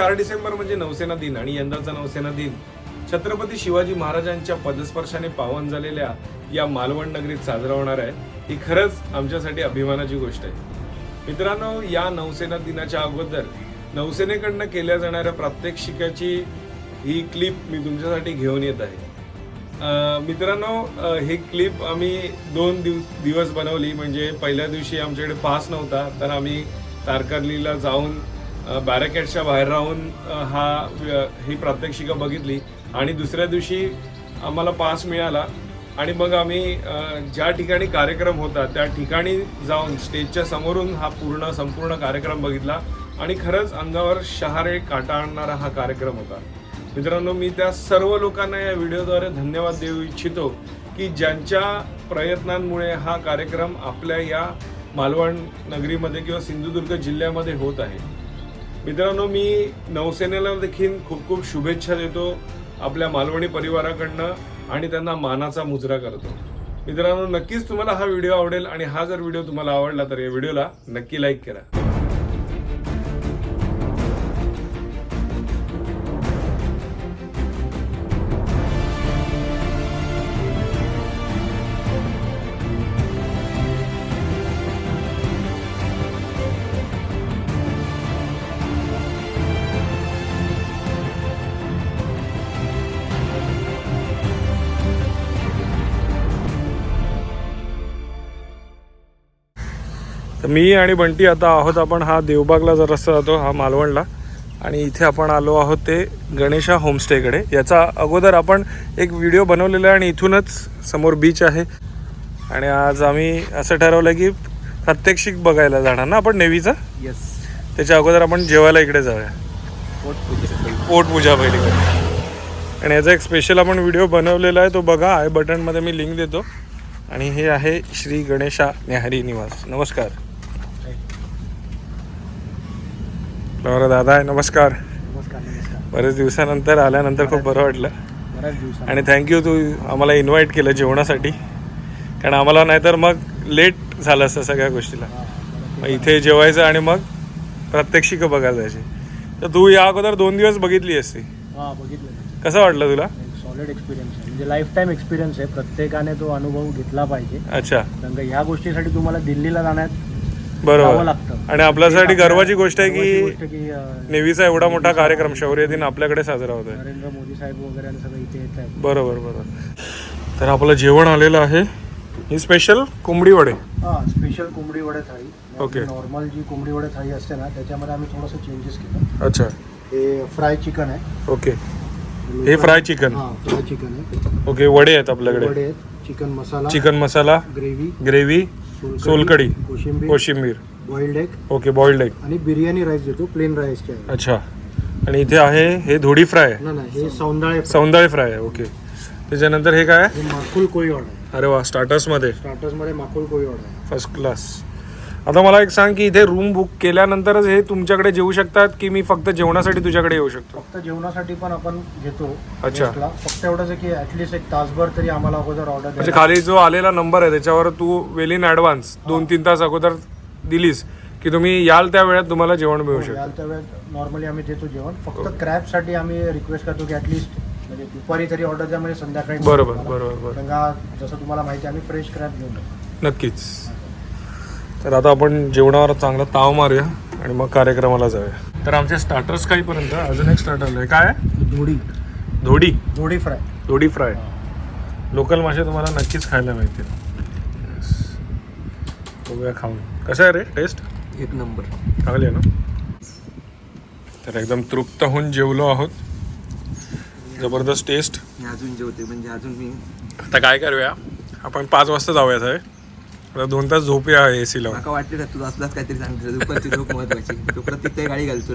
4 डिसेंबर म्हणजे नौसेना दिन आणि यंदाचा नौसेना दिन छत्रपती शिवाजी महाराजांच्या पदस्पर्शाने पावन झालेल्या या मालवण नगरीत साजरा होणार आहे। ही खरंच आमच्यासाठी अभिमानाची गोष्ट आहे। मित्रांनो, या नौसेना दिनाच्या अगोदर नौसेनेकडनं केल्या जाणाऱ्या प्रात्यक्षिकाची ही क्लिप मी तुमच्यासाठी घेऊन येत आहे। मित्रांनो, ही क्लिप आम्ही 2 दिवस बनवली। म्हणजे पहिल्या दिवशी आमच्याकडे पास नव्हता, तर आम्ही तारकर्लीला जाऊन बॅरिकेडच्या बाहेर राहून ही प्रात्यक्षिका बघितली आणि दुसऱ्या दिवशी आम्हाला पास मिळाला आणि मग आम्ही ज्या ठिकाणी कार्यक्रम होता त्या ठिकाणी जाऊन स्टेजच्या समोरून संपूर्ण कार्यक्रम बघितला आणि खरंच अंगावर शहारे काटा आणणारा हा कार्यक्रम होता। मित्रांनो, मी त्या सर्व लोकांना या व्हिडिओद्वारे धन्यवाद देऊ इच्छितो की ज्यांच्या प्रयत्नांमुळे हा कार्यक्रम आपल्या या मालवण नगरीमध्ये किंवा सिंधुदुर्ग जिल्ह्यामध्ये होत आहे। मित्रांनो, मी नौसेनेला देखील खूप खूप शुभेच्छा देतो आपल्या मालवणी परिवाराकडनं आणि त्यांना मानाचा मुजरा करतो। मित्रांनो, नक्कीच तुम्हाला हा व्हिडिओ आवडेल आणि हा जर व्हिडिओ तुम्हाला आवडला तर या व्हिडिओला नक्की लाईक करा। तर मी आणि बंटी आता आहोत आपण हा देवबागला जर रस्ता जातो हा मालवणला आणि इथे आपण आलो आहोत ते गणेशा होमस्टेकडे। याचा अगोदर आपण एक व्हिडिओ बनवलेला आहे आणि इथूनच समोर बीच आहे आणि आज आम्ही असं ठरवलं की प्रात्यक्षिक बघायला जाणार ना आपण नेव्हीचा। यस, त्याच्या अगोदर आपण जेवायला इकडे जाऊया, पोटपूजा पहिली करूया। आणि याचा एक स्पेशल आपण व्हिडिओ बनवलेला आहे, तो बघा, आय बटनमध्ये मी लिंक देतो। आणि हे आहे श्री गणेशा न्याहारी निवास। नमस्कार दादा आहे। नमस्कार। नमस्कार नमस्कार। बरेच दिवसानंतर आल्यानंतर खूप बरं वाटलं बऱ्याच दिवसांनी आणि थँक्यू, तू आम्हाला इन्व्हाइट केलं जेवणासाठी, कारण आम्हाला नाहीतर मग लेट झालं असतं सगळ्या गोष्टीला। मग इथे जेवायचं आणि मग प्रात्यक्षिक बघायला जायची। तर तू या अगोदर 2 दिवस बघितली असती, बघितलं। कसं वाटलं तुला? सॉलिड एक्सपिरियन्स आहे, म्हणजे लाईफ टाईम एक्सपिरियन्स आहे, प्रत्येकाने तो अनुभव घेतला पाहिजे। अच्छा, कारण का ह्या गोष्टीसाठी तुम्हाला दिल्लीला जाण्यात बरोबर लागतं आणि आपल्यासाठी गर्वाची गोष्ट आहे की की नेव्हीचा एवढा मोठा कार्यक्रम शौर्य दिन आपल्याकडे साजरा होतोय। नरेंद्र मोदी साहेब वगैरे आणि सगळं इथे येत आहेत। बरोबर बरोबर। तर आपलं जेवण आलेलं आहे, ही स्पेशल कोंबडी वडे। स्पेशल कोंबडी वडे थाळी। ओके। नॉर्मल जी कोंबडी वडे थाळी असते ना त्याच्यामध्ये आम्ही थोडंसं चेंजेस केलं। अच्छा, हे फ्राय चिकन आहे। ओके, हे फ्राय चिकन। फ्राय चिकन आहे। ओके, वडे आहेत आपल्याकडे, वडे आहेत, चिकन मसाला, ग्रेव्ही, सोलकढी, कोशिंबीर, boiled egg, okay, boiled egg आणि बिर्याणी राईस देतो, प्लेन राईसचे आहे। अच्छा, आणि इथे आहे हे धोडी फ्राय आहे, नाही, हे सौंदाळे फ्राय आहे। ओके, त्याच्यानंतर हे काय? हे माकुल कोळी वडा आहे। अरे वा, स्टार्टर्स मध्ये माकुल कोळी वडा आहे, फर्स्ट क्लास। आता मला एक सांग की इथे रूम बुक केल्यानंतरच हे तुमच्याकडे जेवू शकतात की मी फक्त जेवणासाठी तुझ्याकडे येऊ शकतो? फक्त जेवणासाठी पण आपण घेतो। अच्छा। फक्त एवढंच आहे की ऍटलीस्ट 1 तासभर तरी आम्हाला अगोदर ऑर्डर म्हणजे खाली जो आलेला नंबर आहे त्याच्यावर तू वेल इन ऍडव्हान्स 2-3 तास अगोदर दिलीस की तुम्ही याल त्या वेळात तुम्हाला जेवण मिळू शकतं। त्या वेळेत नॉर्मली आम्ही देतो जेवण। फक्त क्रॅबसाठी आम्ही रिक्वेस्ट करतो की ऍटलीस्ट म्हणजे दुपारी तरी ऑर्डर द्या, म्हणजे संध्याकाळी। बरोबर बरोबर। जसं तुम्हाला माहिती आहे आम्ही फ्रेश क्रॅब घेऊन टाकतो। नक्कीच। तर आता आपण जेवणावर चांगला ताव मारूया आणि मग कार्यक्रमाला जाऊया। तर आमचे स्टार्टर्स काहीपर्यंत अजून एक स्टार्टर आहे, काय आहे? धोडी फ्राय। लोकल मासे तुम्हाला नक्कीच खायला मिळतील। बघूया खाऊन कसं आहे रे, टेस्ट? 1 नंबर, चांगली आहे ना? तर एकदम तृप्त होऊन जेवलो आहोत, जबरदस्त टेस्ट। अजून जेवते म्हणजे अजून मी आता काय करूया, आपण 5 वाजता जाऊया साहेब, आता 2 तास झोपूया AC लावून। मला वाटलं तू असलाच काहीतरी सांगतो, दुपारची झोप महत्वाची, तू प्रत्येक गाडी घालतो।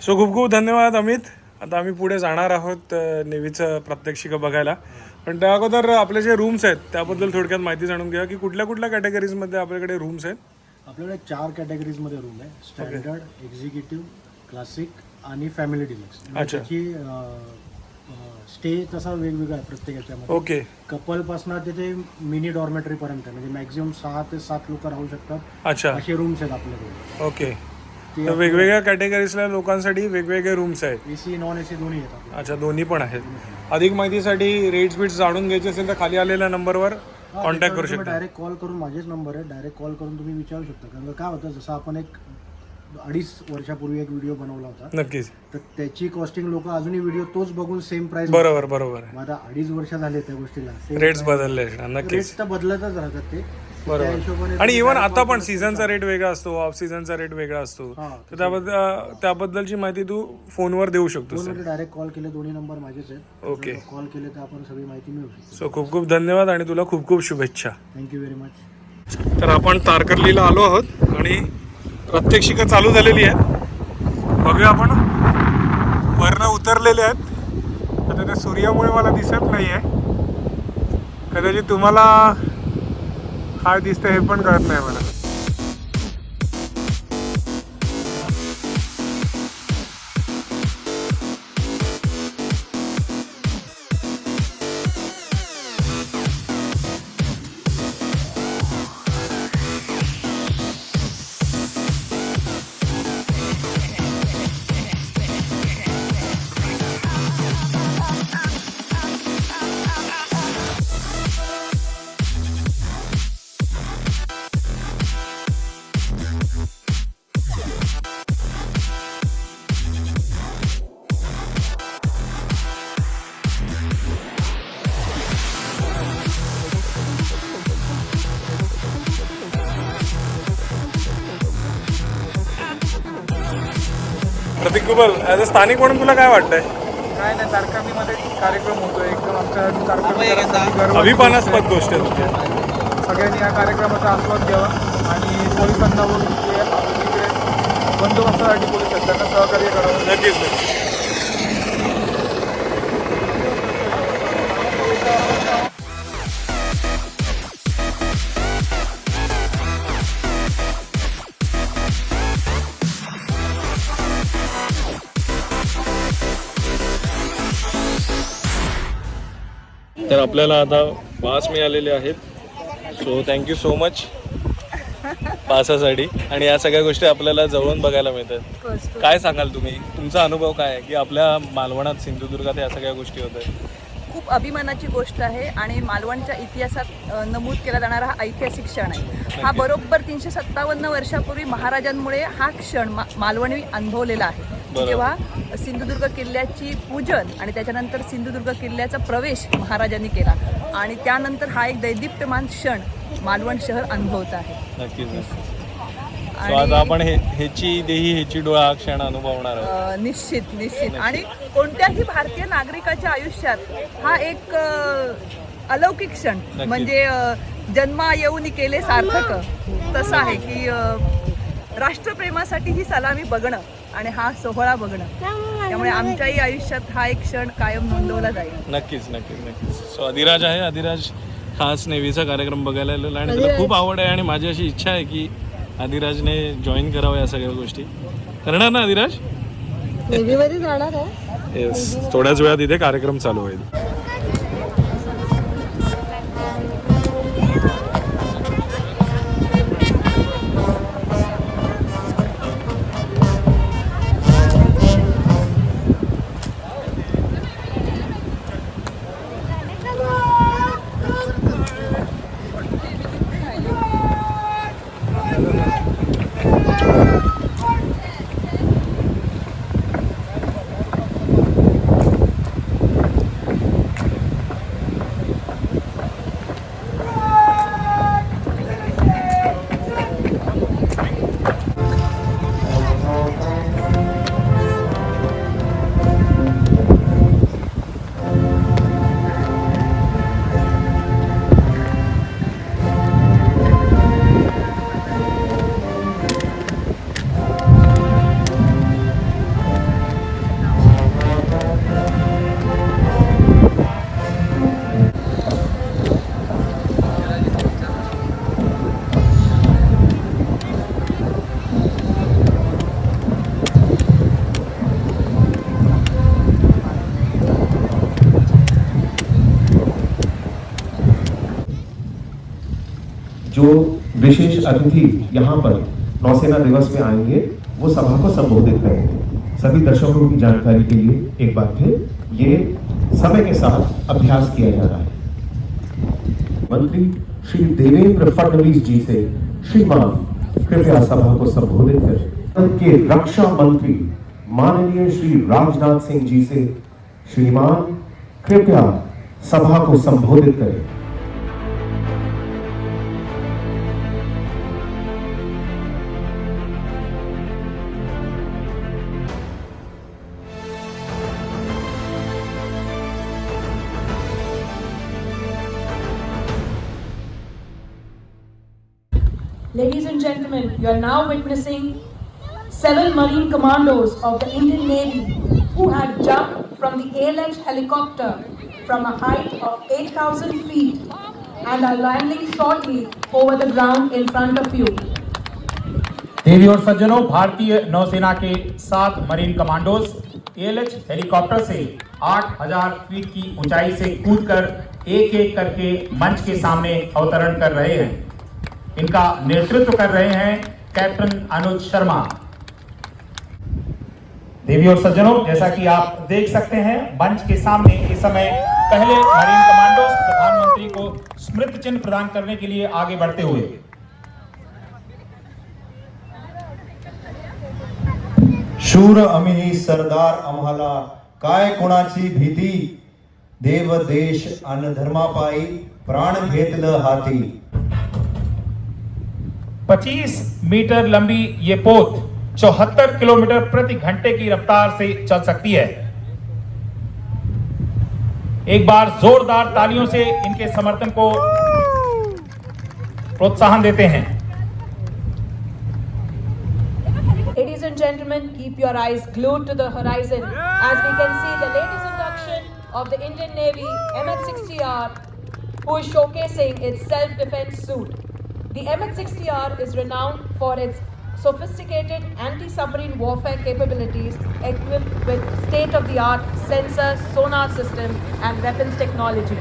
सो खूप खूप धन्यवाद अमित। आता आम्ही पुढे जाणार आहोत नेव्हीचं प्रात्यक्षिक बघायला, पण त्या अगोदर आपले जे रूम्स आहेत त्याबद्दल थोडक्यात माहिती जाणून घ्या की कुठल्या कुठल्या कॅटेगरीजमध्ये आपल्याकडे रूम्स आहेत। आपल्याकडे 4 कॅटेगरीजमध्ये रूम आहे, स्टँडर्ड, एक्झिक्युटिव्ह, क्लासिक आणि फॅमिली डिलक्स। अच्छा। त्याची स्टे तसा वेगवेगळा आहे प्रत्येक याच्यामध्ये। ओके, कपलपासून तिथे मिनी डॉर्मेटरी पर्यंत, म्हणजे मॅक्झिमम 6 ते 7 लोक राहू शकतात अच्छा, असे रूम्स आहेत आपल्याकडे। ओके। ते तर वेगवेगळ्या कॅटेगरीजल्या लोकांसाठी वेगवेगळे रूम्स आहेत. AC नॉन AC दोन्ही आहेत आपल्याकडे. अच्छा, दोन्ही पण आहेत. अधिक माहितीसाठी रेट्स बीट्स जाणून घ्यायचे असेल तर खाली आलेल्या नंबरवर कॉन्टॅक्ट करू शकता. डायरेक्ट कॉल करून, माझेच नंबर आहे, डायरेक्ट कॉल करून तुम्ही विचारू शकता. कारण का काय होतं, जसं आपण एक 2.5 वर्षापूर्वी एक व्हिडिओ बनवला होता, नक्कीच. तर त्याची कॉस्टिंग लोक अजूनही व्हिडिओ तोच बघून सेम प्राइस. बरोबर बरोबर आहे. मग आता 2.5 वर्ष झाले त्या गोष्टीला, रेट्स बदलले असणार. नक्कीच. रेट्स तर बदलतच राहतात ते. त्या बरोबर. हिशोबाने आणि तुम्ही इव्हन direct आता call पण करू सीझनचा रेट वेगळा असतो, ऑफ सीझनचा रेट वेगळा असतो. हा, तर त्याबद्दलची माहिती तू फोनवर देऊ शकतोस. फोनवर डायरेक्ट कॉल केले, दोन्ही नंबर माझेच आहेत. ओके. कॉल केले तर आपण सगळी माहिती मिळू शकतो. सो खूप खूप धन्यवाद आणि तुला खूप खूप शुभेच्छा. Thank you very much. तर आपण तारकर्लीला आलो आहोत आणि प्रात्यक्षिकं चालू झालेली आहेत. बघूया, आपण वरनं उतरलेले आहेत. आता ते सूर्यामुळे मला दिसत नाही आहे. कदाचित तुम्हाला काय दिसतं हे पण कळत नाही मला. प्रतीक गुबल, ॲज अ स्थानिक म्हणून तुला काय वाटतंय? काय नाही, तारकर्लीमध्ये कार्यक्रम होतोय एकदम. आमच्या तारकर्लीकरांसाठी गर्व अभिमानास्पद गोष्ट आहे तुझ्या. सगळ्यांनी या कार्यक्रमाचा आस्वाद घ्यावा आणि पोलिसांना बोलून इकडे बंदोबस्तासाठी पोलीस आहेत, त्यांना सहकार्य करावं. नक्कीच नक्कीच. तर आपल्याला आता पास मिळालेले आहेत. सो थँक्यू सो मच पासासाठी. आणि या सगळ्या गोष्टी आपल्याला जवळून बघायला मिळतात. काय सांगाल तुम्ही, तुमचा अनुभव काय आहे की आपल्या मालवणात, सिंधुदुर्गात या सगळ्या गोष्टी होत आहेत? खूप अभिमानाची गोष्ट आहे आणि मालवणच्या इतिहासात नमूद केला जाणारा हा ऐतिहासिक क्षण आहे. हा बरोबर 357 वर्षापूर्वी महाराजांमुळे हा क्षण मालवणी अनुभवलेला आहे. जेव्हा सिंधुदुर्ग किल्ल्याची पूजन आणि त्याच्यानंतर सिंधुदुर्ग किल्ल्याचा प्रवेश महाराजांनी केला आणि त्यानंतर हा एक दैदिप्यमान क्षण मालवण शहर अनुभवत आहे. नक्कीच नक्कीच. So आता आपण ह्याची देही ह्याची डोळा हा क्षण अनुभवणार आहोत. निश्चित निश्चित. आणि कोणत्याही भारतीय नागरिकाच्या आयुष्यात हा एक अलौकिक क्षण म्हणजे जन्मा येऊन केले सार्थक तसं आहे की राष्ट्रप्रेमासाठी ही सलामी बघणं आणि हा सोहळा बघणं. त्यामुळे आमच्याही आयुष्यात हा एक क्षण कायम नोंदवला जाईल. नक्कीच नक्कीच नक्कीच. सो अधिराज आहे. अधिराज खास नेव्हीचा कार्यक्रम बघायला आलेला आणि त्याला खूप आवड आहे आणि माझी अशी इच्छा आहे की अधिराजने जॉईन करावं या सगळ्या गोष्टी. करणार ना अधिराज? नेव्हीमध्ये जाणार आहे. येस, थोड्याच वेळात इथे कार्यक्रम चालू होईल. जो विशेष अतिथि यहाँ पर नौसेना दिवस में आएंगे वो सभा को संबोधित करेंगे। सभी दर्शकों की जानकारी के लिए एक बार फिर ये समय के साथ अभ्यास किया जा रहा है। मंत्री श्री देवेंद्र फडणवीस जी से श्रीमान कृपया सभा को संबोधित करें। के रक्षा मंत्री माननीय श्री राजनाथ सिंह जी से श्रीमान कृपया सभा को संबोधित करें। Ladies and gentlemen, you are now witnessing 7 Marine Commandos of the Indian Navy who had jumped from the ALH helicopter from a height of 8,000 feet and are landing shortly over the ground in front of you. देवी और सज्जनों, भारतीय नौसेना के 7 marine commandos ALH helicopter से 8,000 feet की ऊंचाई से कूदकर एक एक करके मंच के सामने अवतरण कर रहे हैं। इनका नेतृत्व कर रहे हैं कैप्टन अनुज शर्मा। देवी और सज्जनों, जैसा कि आप देख सकते हैं मंच के सामने इस समय पहले मरीन कमांडोज प्रधानमंत्री को स्मृति चिन्ह प्रदान करने के लिए आगे बढ़ते हुए। शूर आम्ही सरदार आम्हाला काय कोणाची भीती, देव देश अन धर्मापायी प्राण घेतलं हाती। 25 मीटर लंबी ये पोत 74 किलोमीटर प्रति घंटे की रफ्तार से चल सकती है। एक बार जोरदार तालियों से इनके समर्थन को प्रोत्साहन देते हैं। Ladies and gentlemen, keep your eyes glued to the horizon as we can see the latest induction of the Indian Navy MH-60R, who is showcasing its self-defense suit. The MH-60R is renowned for its sophisticated anti-submarine warfare capabilities equipped with state-of-the-art sensors, sonar system and weapons technology.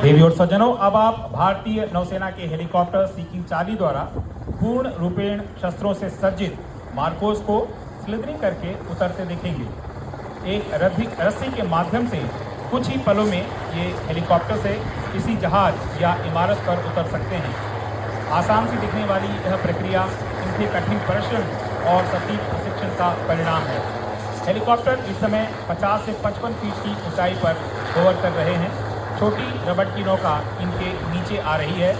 देवी और सज्जनों, अब आप भारतीय नौसेना के helicopter CQ-40 द्वारा पूर्ण रूपेण शस्त्रों से सज्जित मार्कोस को स्लिदरिंग करके उतरते देखेंगे। एक रस्सी के माध्यम से कुछ ही पलों में ये हेलीकॉप्टर से किसी जहाज या इमारत पर उतर सकते हैं। आसान सी दिखने वाली यह प्रक्रिया इनके कठिन परिश्रम और सटीक प्रशिक्षण का परिणाम है। हेलीकॉप्टर इस समय 50 से 55 फीट की ऊंचाई पर होवर कर रहे हैं। छोटी रबड़ की नौका इनके नीचे आ रही है।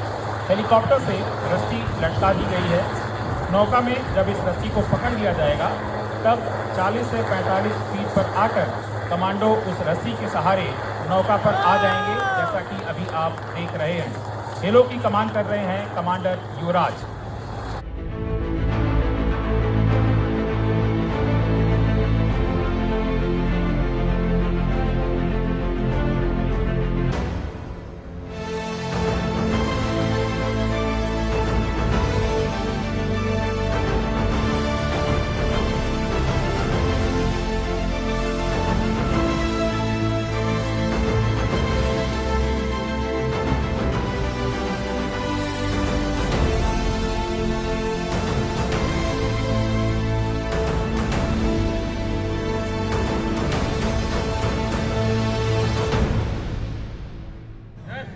हेलीकॉप्टर से रस्सी लटका दी गई है। नौका में जब इस रस्सी को पकड़ लिया जाएगा तब 40 से 45 फीट पर आकर कमांडो उस रस्सी के सहारे नौका पर आ जाएंगे, जैसा कि अभी आप देख रहे हैं। खेलों की कमान कर रहे हैं कमांडर युवराज।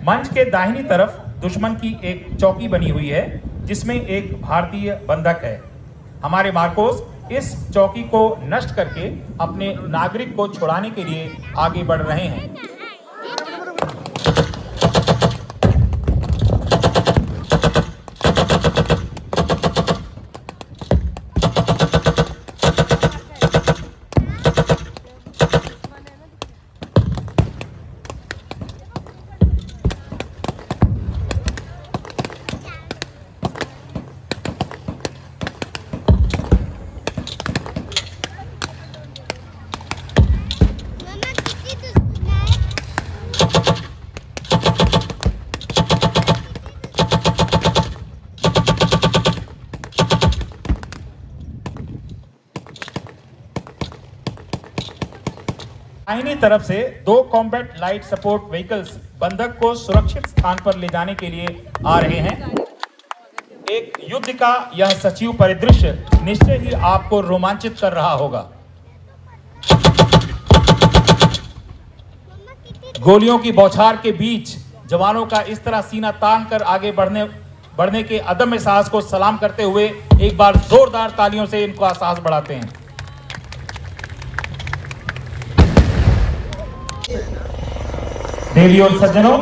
मंच के दाहिनी तरफ दुश्मन की एक चौकी बनी हुई है जिसमें एक भारतीय बंधक है। हमारे मार्कोस इस चौकी को नष्ट करके अपने नागरिक को छुड़ाने के लिए आगे बढ़ रहे हैं। दाहिनी तरफ से 2 कॉम्बैट लाइट सपोर्ट व्हीकल्स बंधक को सुरक्षित स्थान पर ले जाने के लिए आ रहे हैं। एक युद्ध युद्ध का यह सचिव परिदृश्य निश्चय ही आपको रोमांचित कर रहा होगा। गोलियों की बौछार के बीच जवानों का इस तरह सीना तान कर आगे बढ़ने के अदम्य साहस को सलाम करते हुए एक बार जोरदार तालियों से इनका साहस बढ़ाते हैं। देवियों और सज्जनों,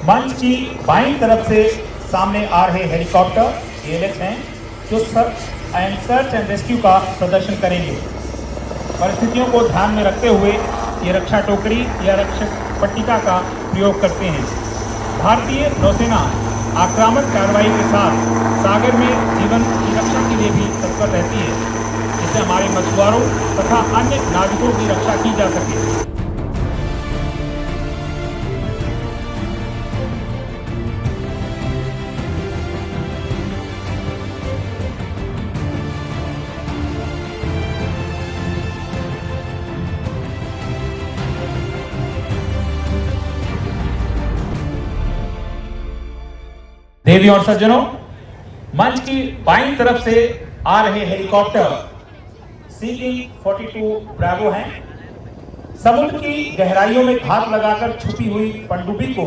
मंच की बाईं तरफ से सामने आ रहे हेलीकॉप्टर ALH हैं जो सर्च एंड रेस्क्यू का प्रदर्शन करेंगे। परिस्थितियों को ध्यान में रखते हुए ये रक्षा टोकरी या रक्षक पट्टिका का प्रयोग करते हैं। भारतीय नौसेना आक्रामक कार्रवाई के साथ सागर में जीवन की रक्षा के लिए भी तत्पर रहती है, जिससे हमारे मछुआरों तथा अन्य नाविकों की रक्षा की जा सके। देवी और सज्जनों, मंच की बाईं तरफ से आ रहे हेलीकॉप्टर सीकिंग 42 ब्रावो हैं। समुद्र की गहराइयों में घात लगाकर छुपी हुई पनडुब्बी को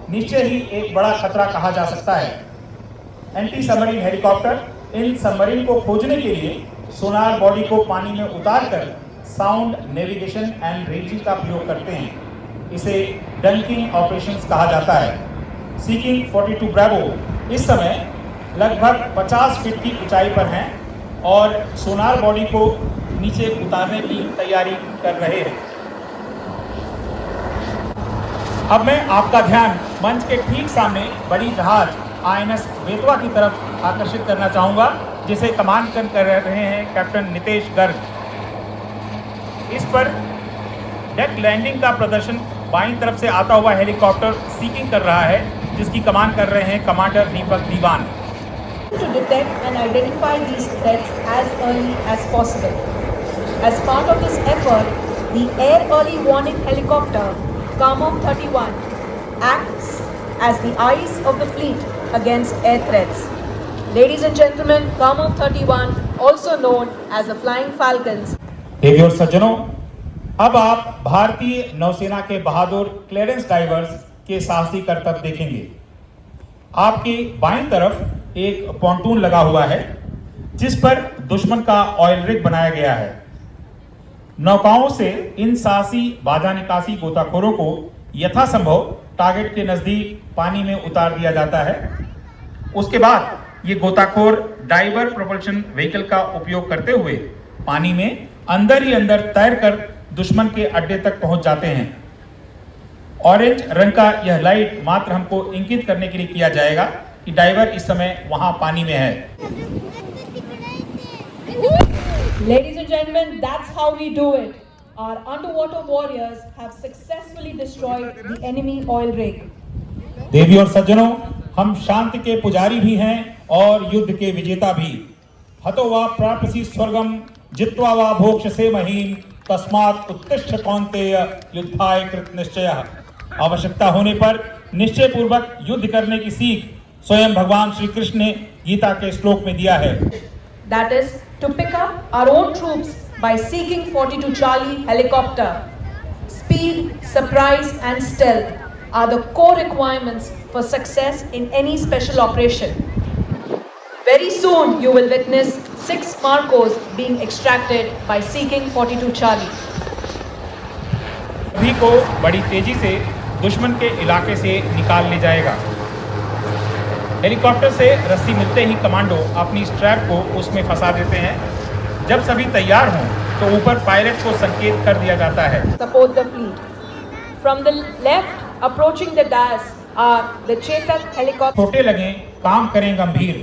निश्चय ही एक बड़ा खतरा कहा जा सकता है। Anti submarine helicopter in submarine को खोजने के लिए सोनार बॉडी को पानी में उतारकर साउंड नेविगेशन एंड रेंजिंग का प्रयोग करते हैं। इसे डंकिंग ऑपरेशंस कहा जाता है। सीकिंग 42 ब्रावो इस समय लगभग 50 फीट की ऊंचाई पर हैं और सोनार बॉडी को नीचे उतारने की तैयारी कर रहे हैं। अब मैं आपका ध्यान मंच के ठीक सामने बड़ी जहाज INS बेतवा की तरफ आकर्षित करना चाहूंगा, जिसे कमान कर रहे हैं कैप्टन नितेश गर्ग। इस पर डेक लैंडिंग का प्रदर्शन बाईं तरफ से आता हुआ हेलीकॉप्टर सीकिंग कर रहा है, जिसकी कमान कर रहे हैं commander Deepak Diwan. To detect and identify these threats as early as possible. As part of this effort, the Air Early Warning Helicopter Kamov 31 acts as the eyes of the fleet against air threats. Ladies and gentlemen, Kamov 31, also known as the Flying Falcons. देवी और सज्जनों, अब आप भारतीय नौसेना के Bahadur clearance diverse के साहसी करतब देखेंगे। आपकी बाईं तरफ एक पॉन्टून लगा हुआ है, जिस पर दुश्मन का ऑयल रिग बनाया गया है। नौकाओं से इन साहसी बाधा निकासी गोताखोरों को यथासंभव टारगेट के नजदीक पानी में उतार दिया जाता है। उसके बाद ये गोताखोर डाइवर प्रोपल्शन व्हीकल का उपयोग करते हुए पानी में अंदर ही अंदर तैरकर दुश्मन के अड्डे तक पहुंच जाते हैं। ऑरेंज रंग का यह लाइट मात्र हमको इंगित करने के लिए किया जाएगा कि डाइवर इस समय वहां पानी में है। Ladies and gentlemen, that's how we do it. Our underwater warriors have successfully destroyed the enemy oil rig. देवी और सज्जनों, हम शांति के पुजारी भी हैं और युद्ध के विजेता भी। हतो वा प्राप्यसि स्वर्गम जित्वा वा भोक्ष्यसे महीम तस्मात् उत्तिष्ठ कौन्तेय युद्धाय कृत निश्चयः। आवश्यकता होने पर निश्चय पूर्वक युद्ध करने की सीख स्वयं भगवान श्री कृष्ण ने गीता के श्लोक में दिया है। That is to pick up our own troops by seeking 42 Charlie helicopter. Speed, surprise and stealth are the core requirements for success in any special operation. Very soon you will witness 6 Marcos being extracted by seeking 42 Charlie. सभी को बड़ी तेजी से दुश्मन के इलाके से निकाल ले जाएगा। Helicopter से रस्सी मिलते ही कमांडो अपनी स्ट्रैप को उसमें फंसा देते हैं। जब सभी तैयार हों तो ऊपर पायलट को संकेत कर दिया जाता है। Support the fleet. From the left, approaching the dais are the Chetak helicopter. छोटे लगें, काम करें गंभीर।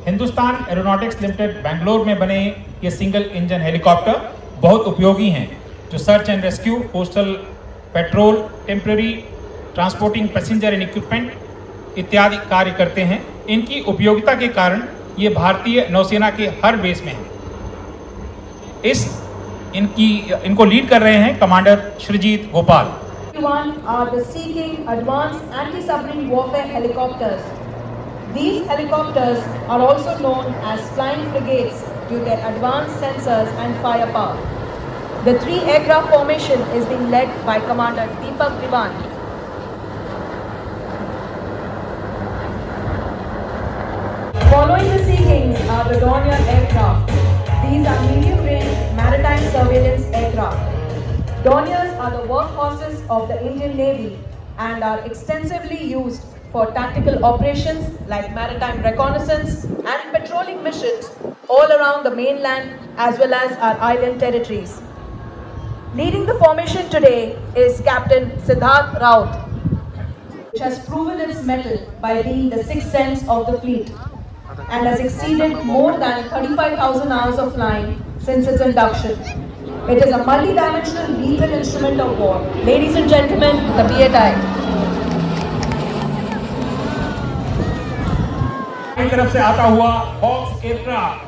हिंदुस्तान एरोनॉटिक्स लिमिटेड बेंगलोर में बने ये सिंगल इंजन हेलीकॉप्टर बहुत उपयोगी हैं, जो search end rescue, coastal petrol, temporary transporting passenger end equipment इत्यादि कार्य करते हैं। इनकी उपयोगिता के कारण ये भारतीय नौसेना के हर बेस में है। इनको लीड कर रहे हैं commander Sreejith Gopal. Are the seeking advanced anti-submarine warfare helicopters. These helicopters are also known as flying frigates due to their advanced sensors and firepower. The 3-aircraft formation is being led by Commander Deepak Diwan. Following the Sea Kings are the Dornier aircraft. These are medium-range maritime surveillance aircraft. Dorniers are the workhorses of the Indian Navy and are extensively used for tactical operations like maritime reconnaissance and patrolling missions all around the mainland as well as our island territories. Leading the formation today is Captain Siddharth Raut, which has proven its mettle by being the sixth sense of the fleet and has exceeded more than 35,000 hours of flying since its induction. It is a multi-dimensional lethal instrument of war. Ladies and gentlemen, the BATI. की तरफ से आता हुआ hawks aircraft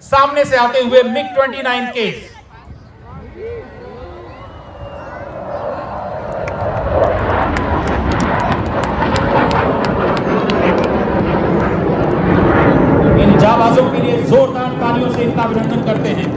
सामने से आते हुए MiG-29 case in जाबाजों के लिए जोरदार तालियों से इनका अभिनंदन करते हैं।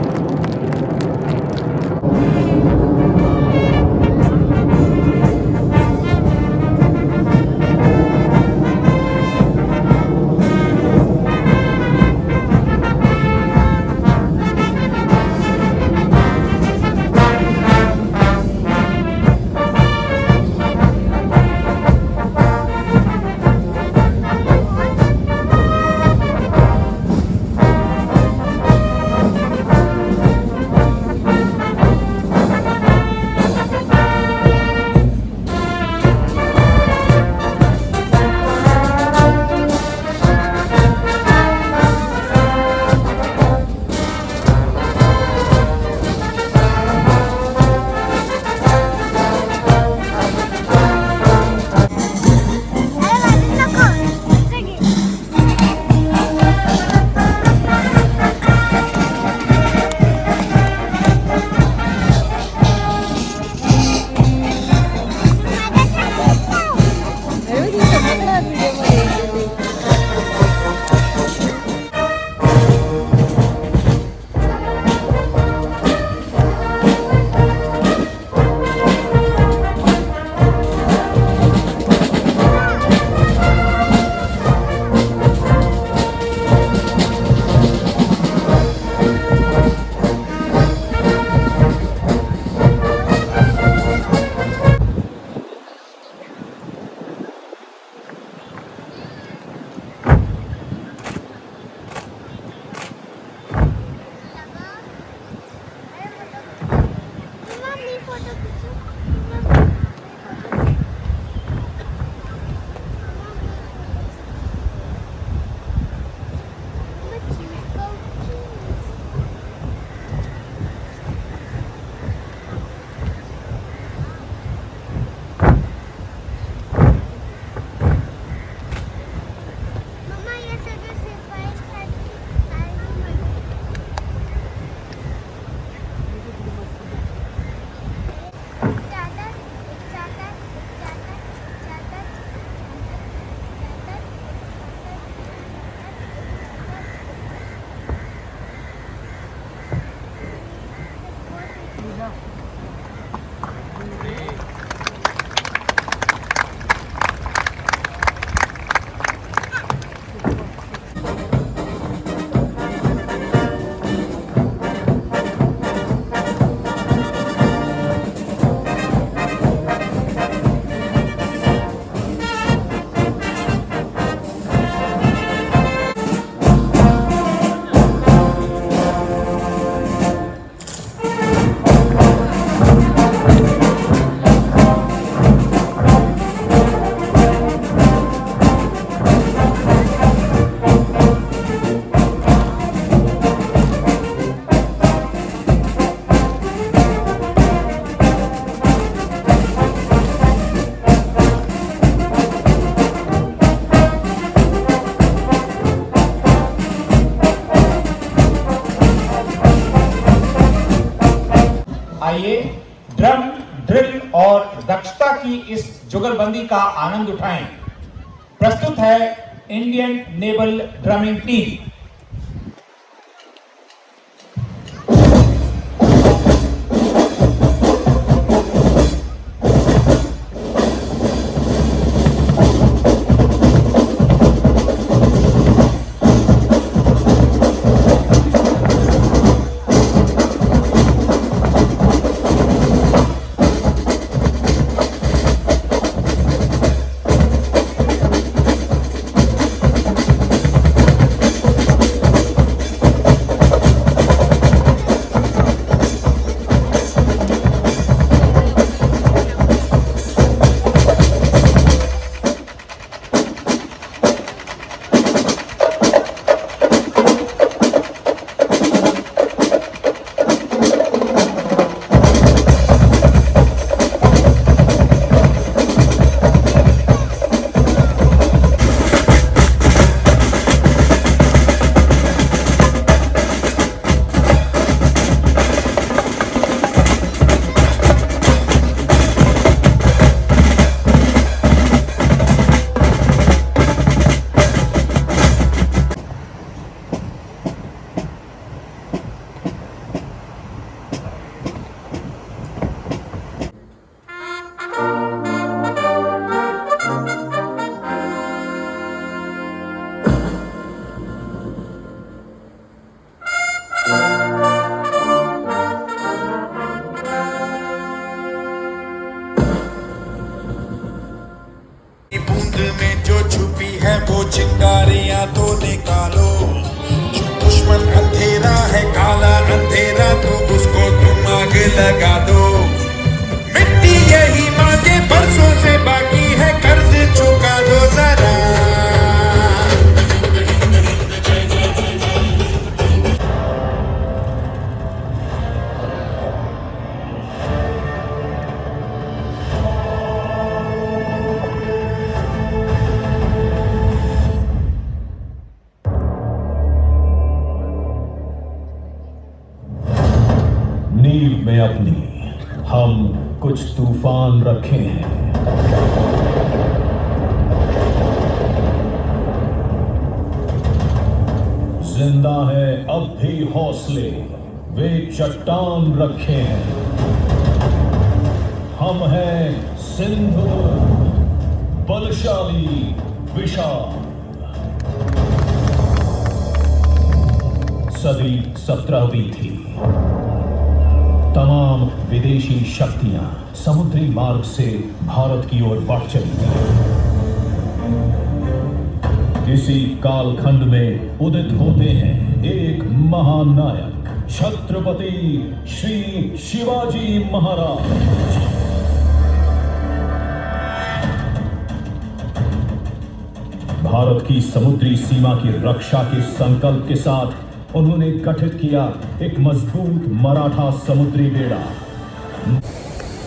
ड्रम ड्रिल और दक्षता की इस जुगलबंदी का आनंद उठाएं। प्रस्तुत है इंडियन नेवल ड्रमिंग टीम। चिंगारियां तो निकालो, जो दुश्मन अंधेरा है काला अंधेरा तो उसको तुम आग लगा दो। मिट्टी यही मांगे बरसों से बाकी है कर्ज चुका दो जरा। नींव में अपनी हम कुछ तूफान रखे हैं, जिंदा है अब भी हौसले, वे चट्टान रखे हैं। हम हैं सिंधु बलशाली विशाल। सदी 17वीं थी। तमाम विदेशी शक्तियां समुद्री मार्ग से भारत की ओर बढ़ चली थी। इसी कालखंड में उदित होते हैं एक महानायक, छत्रपति श्री शिवाजी महाराज। भारत की समुद्री सीमा की रक्षा के संकल्प के साथ उन्होंने गठित किया एक मजबूत मराठा समुद्री बेडा।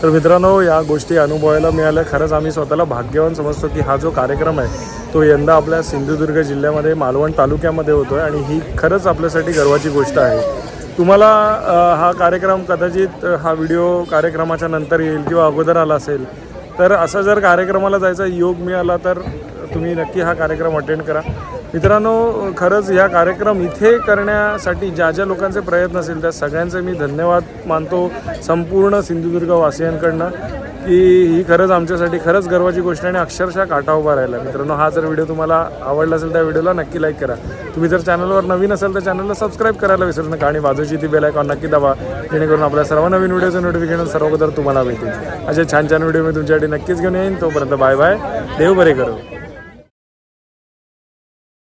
तर मित्रांनो, या गोष्टी अनुभवायला मिळाल्या। खरंच आम्ही स्वतःला भाग्यवान समजतो की हा जो कार्यक्रम आहे तो यंदा आपल्या सिंधुदुर्ग जिल्ह्यामध्ये मालवण तालुक्यामध्ये होतो आहे आणि ही खरंच आपल्यासाठी गर्वाची गोष्ट आहे। तुम्हाला हा कार्यक्रम कदाचित हा व्हिडिओ कार्यक्रमाच्या नंतर येईल किंवा अगोदर आला असेल, तर असा जर कार्यक्रमाला जायचा योग मिळाला तर तुम्ही नक्की हा कार्यक्रम अटेंड करा। मित्रांनो, खरंच ह्या कार्यक्रम इथे करण्यासाठी ज्या ज्या लोकांचे प्रयत्न असेल त्या सगळ्यांचे मी धन्यवाद मानतो संपूर्ण सिंधुदुर्ग वासियांकडनं, की ही खरंच आमच्यासाठी खरंच गर्वाची गोष्ट आहे आणि अक्षरशः काटा उभा राहिला। मित्रांनो, हा जर व्हिडिओ तुम्हाला आवडला असेल त्या व्हिडिओला नक्की लाईक करा। तुम्ही जर चॅनलवर नवीन असेल तर चॅनलला सबस्क्राईब करायला विसरू नका आणि बाजूची ती बेल आयकॉन नक्की दाबा, जेणेकरून आपल्या सर्व नवीन व्हिडिओचं नोटिफिकेशन सर्वप्रथम तुम्हाला मिळतील। असे छान छान व्हिडिओ मी तुमच्यासाठी नक्कीच घेऊन येईन। तोपर्यंत बाय बाय, देव बरे करो।